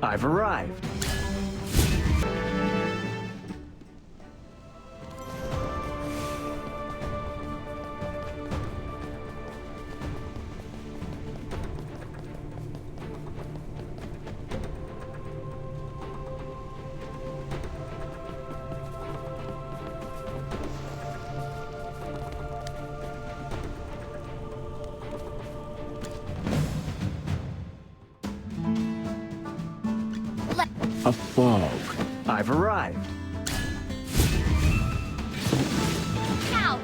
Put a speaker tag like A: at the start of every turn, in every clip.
A: I've arrived. A fog. I've arrived.
B: Ow!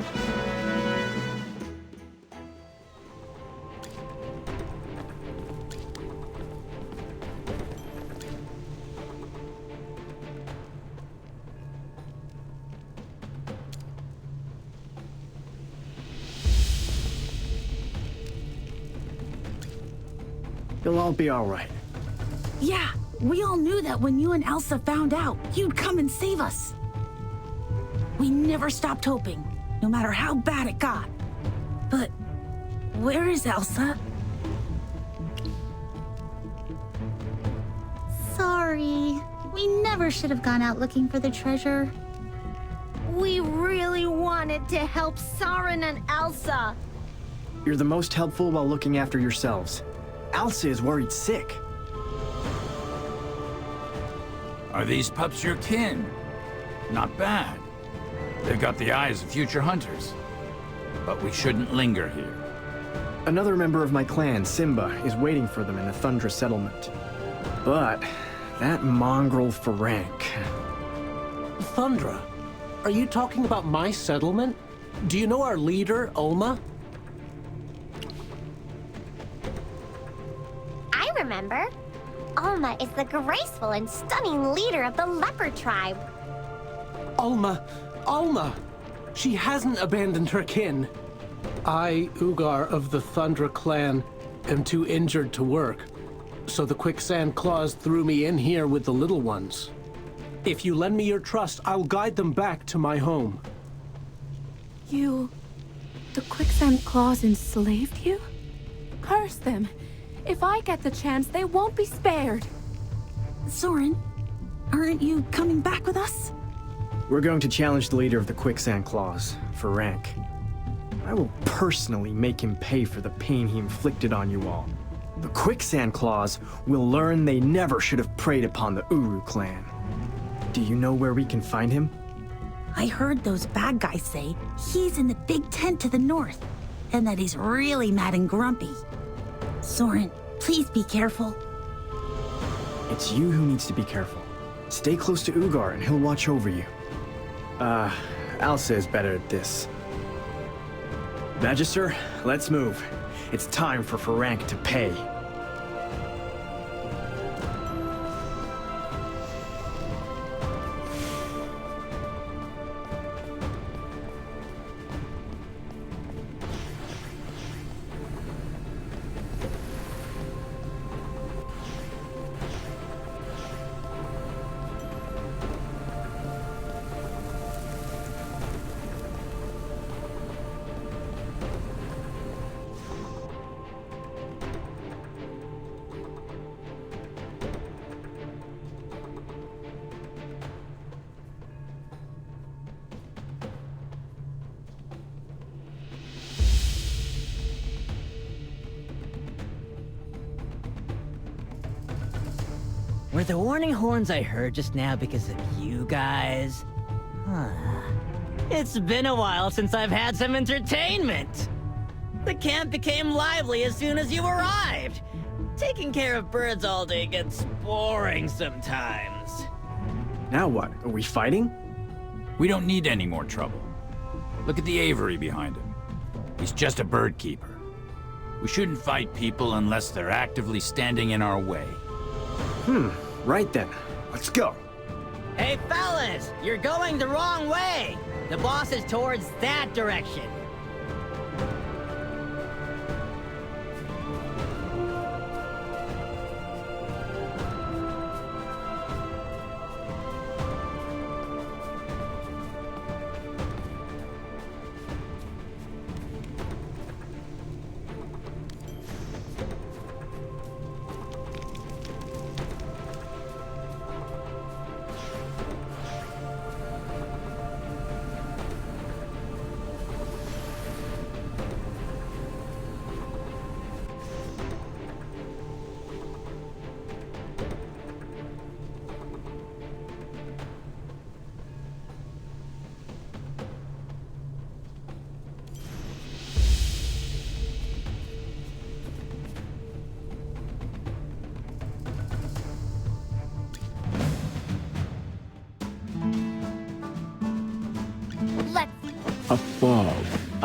A: You'll all be all right.
C: Yeah, we all knew that when you and Elsa found out, you'd come and save us. We never stopped hoping, no matter how bad it got. But where is Elsa?
B: Sorry. We never should have gone out looking for the treasure. We really wanted to help Soren and Elsa.
A: You're the most helpful while looking after yourselves. Elsa is worried sick.
D: Are these pups your kin? Not bad. They've got the eyes of future hunters. But we shouldn't linger here.
A: Another member of my clan, Simba, is waiting for them in the Thundra settlement. But that mongrel Ferenc...
E: Thundra? Are you talking about my settlement? Do you know our leader, Olma?
B: I remember. Alma is the graceful and stunning leader of the leopard tribe.
E: Alma! She hasn't abandoned her kin. I, Ugar of the Thundra clan, am too injured to work, so the quicksand claws threw me in here with the little ones. If you lend me your trust, I'll guide them back to my home.
C: The quicksand claws enslaved you? Curse them. If I get the chance, they won't be spared. Soren, aren't you coming back with us?
A: We're going to challenge the leader of the Quicksand Claws, Ferenc. I will personally make him pay for the pain he inflicted on you all. The Quicksand Claws will learn they never should have preyed upon the Uru clan. Do you know where we can find him?
C: I heard those bad guys say he's in the big tent to the north, and that he's really mad and grumpy. Soren, please be careful.
A: It's you who needs to be careful. Stay close to Ugar and he'll watch over you. Elsa is better at this. Magister, let's move. It's time for Ferenc to pay.
F: Were the warning horns I heard just now because of you guys? Huh. It's been a while since I've had some entertainment. The camp became lively as soon as you arrived. Taking care of birds all day gets boring sometimes.
A: Now what? Are we fighting?
D: We don't need any more trouble. Look at the aviary behind him. He's just a bird keeper. We shouldn't fight people unless they're actively standing in our way.
A: Right then. Let's go.
F: Hey fellas, you're going the wrong way. The boss is towards that direction.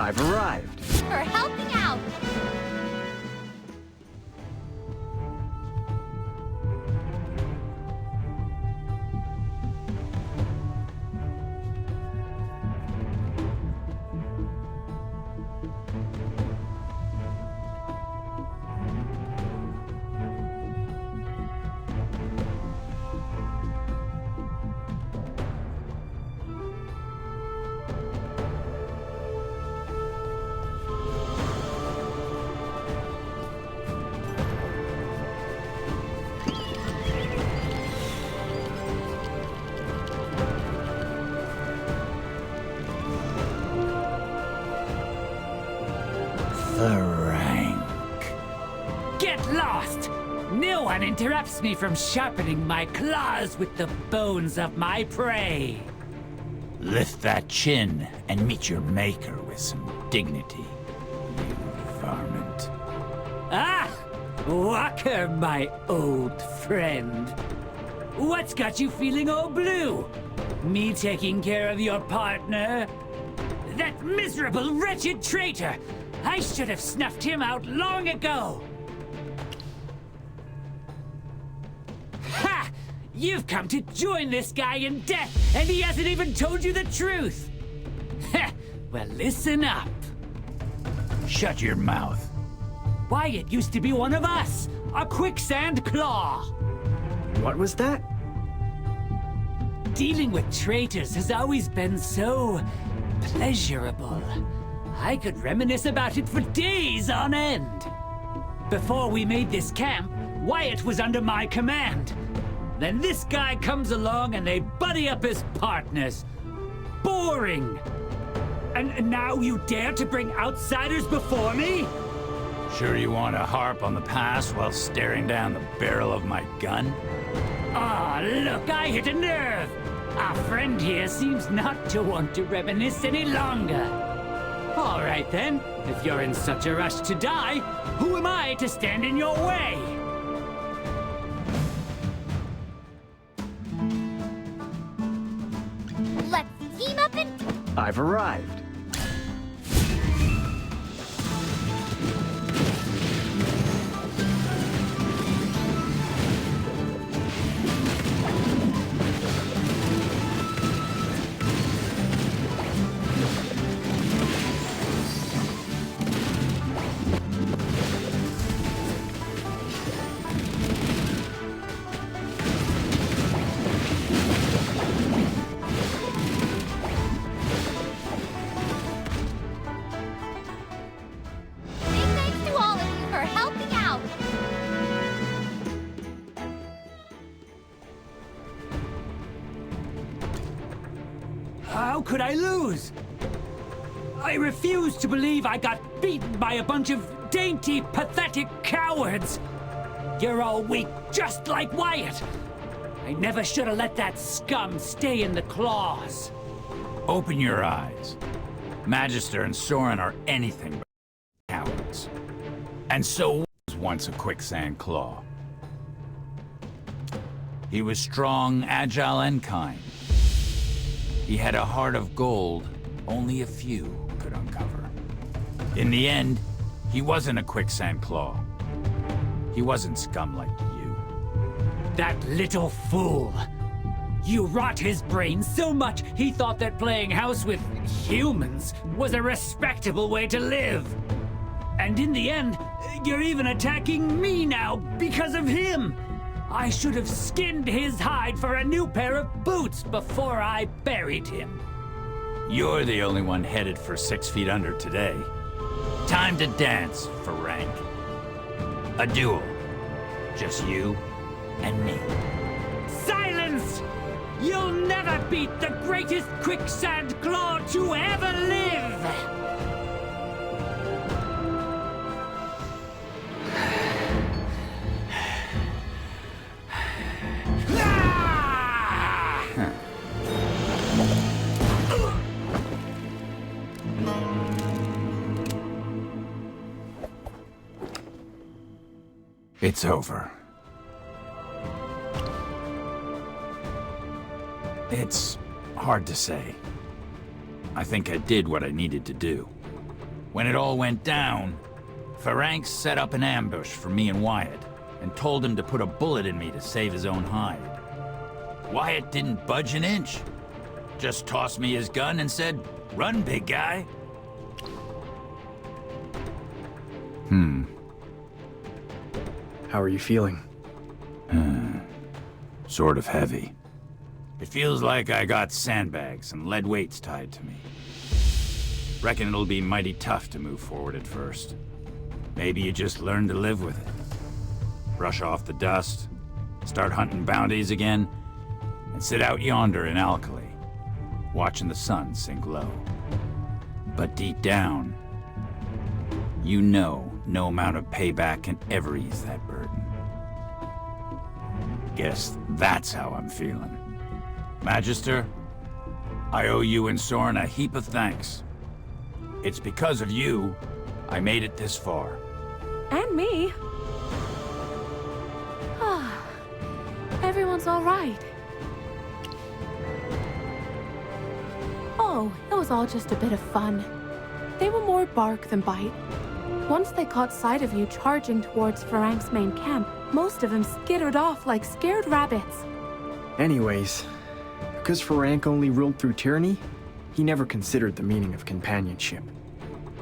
A: I've arrived.
B: For helping out.
G: Get lost! No one interrupts me from sharpening my claws with the bones of my prey.
D: Lift that chin and meet your maker with some dignity, you varmint.
G: Ah! Walker, my old friend. What's got you feeling all blue? Me taking care of your partner? That miserable, wretched traitor! I should have snuffed him out long ago! Ha! You've come to join this guy in death, and he hasn't even told you the truth! Heh! Well, listen up.
D: Shut your mouth.
G: Wyatt used to be one of us! A quicksand claw!
A: What was that?
G: Dealing with traitors has always been so pleasurable. I could reminisce about it for days on end. Before we made this camp, Wyatt was under my command. Then this guy comes along and they buddy up as partners. Boring! And now you dare to bring outsiders before me?
D: Sure you want to harp on the past while staring down the barrel of my gun?
G: Ah, look, I hit a nerve! Our friend here seems not to want to reminisce any longer. All right then, if you're in such a rush to die, who am I to stand in your way?
B: Let's team up and...
A: I've arrived.
G: How could I lose? I refuse to believe I got beaten by a bunch of dainty, pathetic cowards. You're all weak, just like Wyatt. I never should have let that scum stay in the claws.
D: Open your eyes. Magister and Soren are anything but cowards. And so was once a quicksand claw. He was strong, agile, and kind. He had a heart of gold only a few could uncover. In the end, he wasn't a quicksand claw. He wasn't scum like you.
G: That little fool! You rot his brain so much he thought that playing house with humans was a respectable way to live. And in the end, you're even attacking me now because of him! I should have skinned his hide for a new pair of boots before I buried him.
D: You're the only one headed for 6 feet under today. Time to dance for rank. A duel. Just you and me.
G: Silence! You'll never beat the greatest quicksand claw to ever live!
D: It's over. It's hard to say. I think I did what I needed to do. When it all went down, Ferenc set up an ambush for me and Wyatt, and told him to put a bullet in me to save his own hide. Wyatt didn't budge an inch. Just tossed me his gun and said, "Run, big guy."
A: How are you feeling?
D: Sort of heavy. It feels like I got sandbags and lead weights tied to me. Reckon it'll be mighty tough to move forward at first. Maybe you just learn to live with it. Brush off the dust, start hunting bounties again, and sit out yonder in Alkali, watching the sun sink low. But deep down, you know no amount of payback can ever ease that burden. Guess that's how I'm feeling. Magister, I owe you and Soren a heap of thanks. It's because of you I made it this far.
C: And me. Everyone's all right. Oh, it was all just a bit of fun. They were more bark than bite. Once they caught sight of you charging towards Ferenc's main camp, most of them skittered off like scared rabbits.
A: Anyways, because Ferenc only ruled through tyranny, he never considered the meaning of companionship.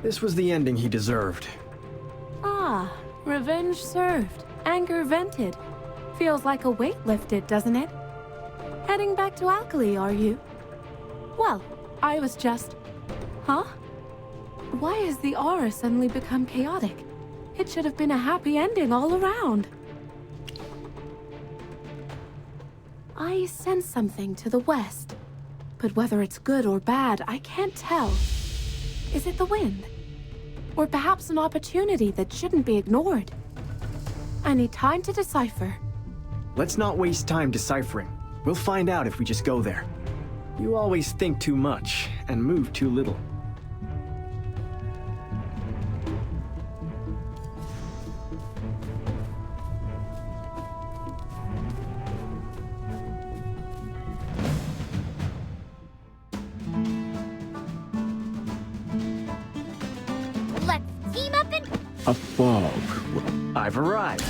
A: This was the ending he deserved.
C: Ah, revenge served, anger vented. Feels like a weight lifted, doesn't it? Heading back to Alkali, are you? Well, I was just... Huh? Why has the aura suddenly become chaotic? It should have been a happy ending all around. I sense something to the west, but whether it's good or bad, I can't tell. Is it the wind? Or perhaps an opportunity that shouldn't be ignored? I need time to decipher.
A: Let's not waste time deciphering. We'll find out if we just go there. You always think too much and move too little.
B: Let's team up and...
A: A fog. I've arrived.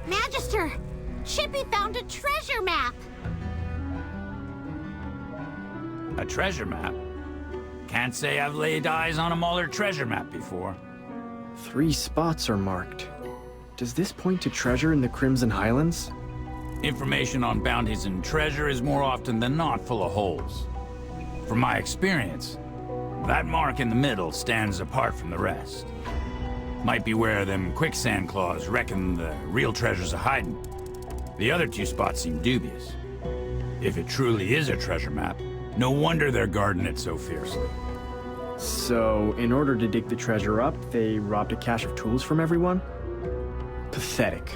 B: Magister! Chippy found a treasure map!
D: A treasure map? Can't say I've laid eyes on a Mauler treasure map before.
A: 3 spots are marked. Does this point to treasure in the Crimson Highlands?
D: Information on bounties and treasure is more often than not full of holes. From my experience, that mark in the middle stands apart from the rest. Might be where them quicksand claws reckon the real treasure's a hiding. The other 2 spots seem dubious. If it truly is a treasure map, no wonder they're guarding it so fiercely.
A: So, in order to dig the treasure up, they robbed a cache of tools from everyone? Pathetic.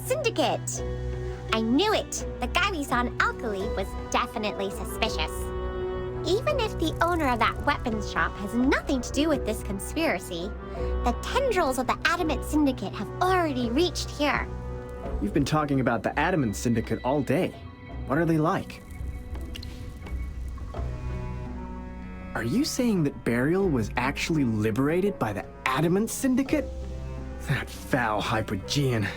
B: Syndicate! I knew it! The guy we saw in Alkali was definitely suspicious. Even if the owner of that weapons shop has nothing to do with this conspiracy, the tendrils of the Adamant Syndicate have already reached here.
A: You've been talking about the Adamant Syndicate all day. What are they like? Are you saying that Burial was actually liberated by the Adamant Syndicate? That foul Hypogean.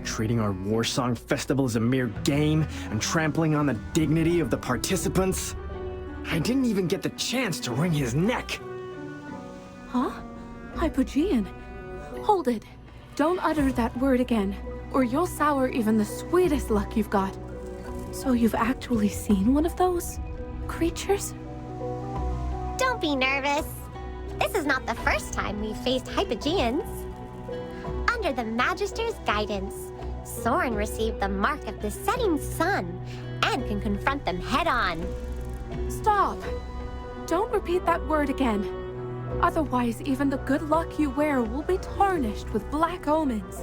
A: Treating our Warsong Festival as a mere game and trampling on the dignity of the participants? I didn't even get the chance to wring his neck.
C: Huh? Hypogean? Hold it. Don't utter that word again, or you'll sour even the sweetest luck you've got. So you've actually seen one of those creatures?
B: Don't be nervous. This is not the first time we've faced Hypogeans. Under the Magister's guidance, Soren received the mark of the setting sun and can confront them head-on.
C: Stop! Don't repeat that word again. Otherwise, even the good luck you wear will be tarnished with black omens.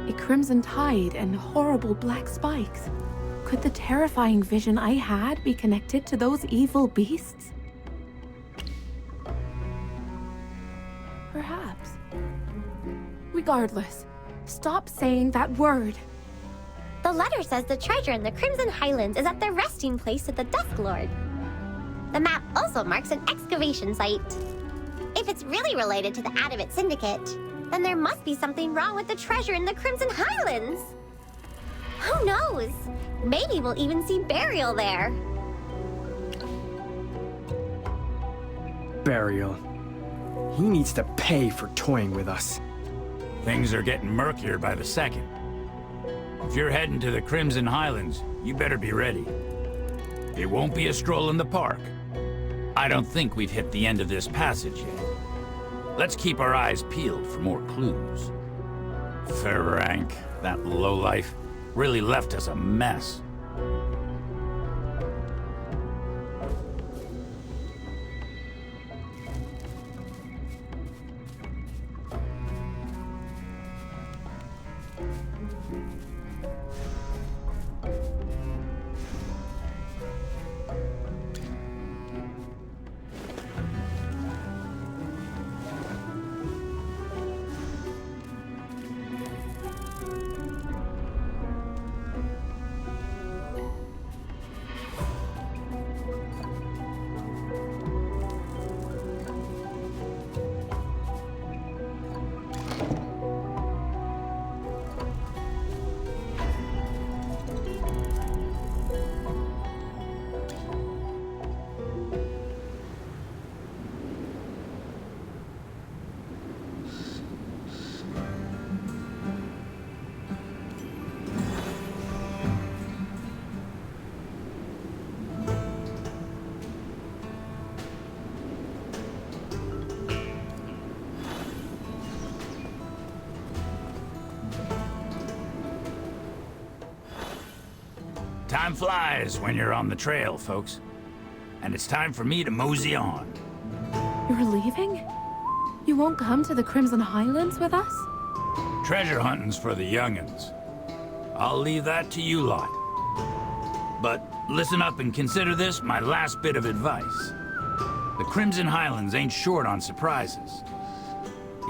C: A crimson tide and horrible black spikes. Could the terrifying vision I had be connected to those evil beasts? Perhaps. Regardless, stop saying that word.
B: The letter says the treasure in the Crimson Highlands is at the resting place of the Dusk Lord. The map also marks an excavation site. If it's really related to the Adamant Syndicate, then there must be something wrong with the treasure in the Crimson Highlands. Who knows? Maybe we'll even see Burial there.
A: Burial. He needs to pay for toying with us.
D: Things are getting murkier by the second. If you're heading to the Crimson Highlands, you better be ready. It won't be a stroll in the park. I don't think we've hit the end of this passage yet. Let's keep our eyes peeled for more clues. Ferenc, that lowlife, really left us a mess. Time flies when you're on the trail, folks. And it's time for me to mosey on.
C: You're leaving? You won't come to the Crimson Highlands with us?
D: Treasure hunting's for the young'uns. I'll leave that to you lot. But listen up and consider this my last bit of advice. The Crimson Highlands ain't short on surprises.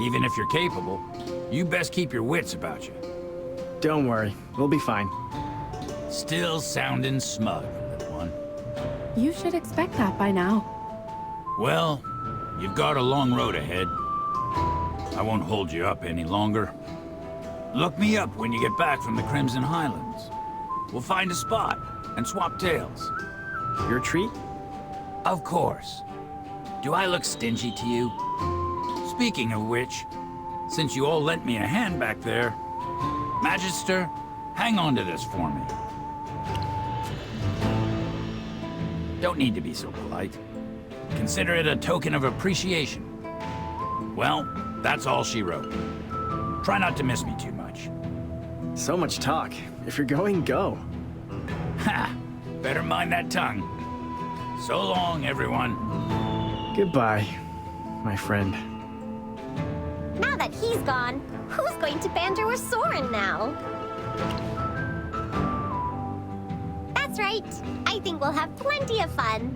D: Even if you're capable, you best keep your wits about you.
A: Don't worry, we'll be fine.
D: Still sounding smug, little one.
C: You should expect that by now.
D: Well, you've got a long road ahead. I won't hold you up any longer. Look me up when you get back from the Crimson Highlands. We'll find a spot and swap tales.
A: Your treat?
D: Of course. Do I look stingy to you? Speaking of which, since you all lent me a hand back there, Magister, hang on to this for me. Don't need to be so polite. Consider it a token of appreciation. Well, that's all she wrote. Try not to miss me too much.
A: So much talk. If you're going, go.
D: Ha! Better mind that tongue. So long, everyone.
A: Goodbye, my friend.
B: Now that he's gone, who's going to banter with Soren now? That's right. I think we'll have plenty of fun.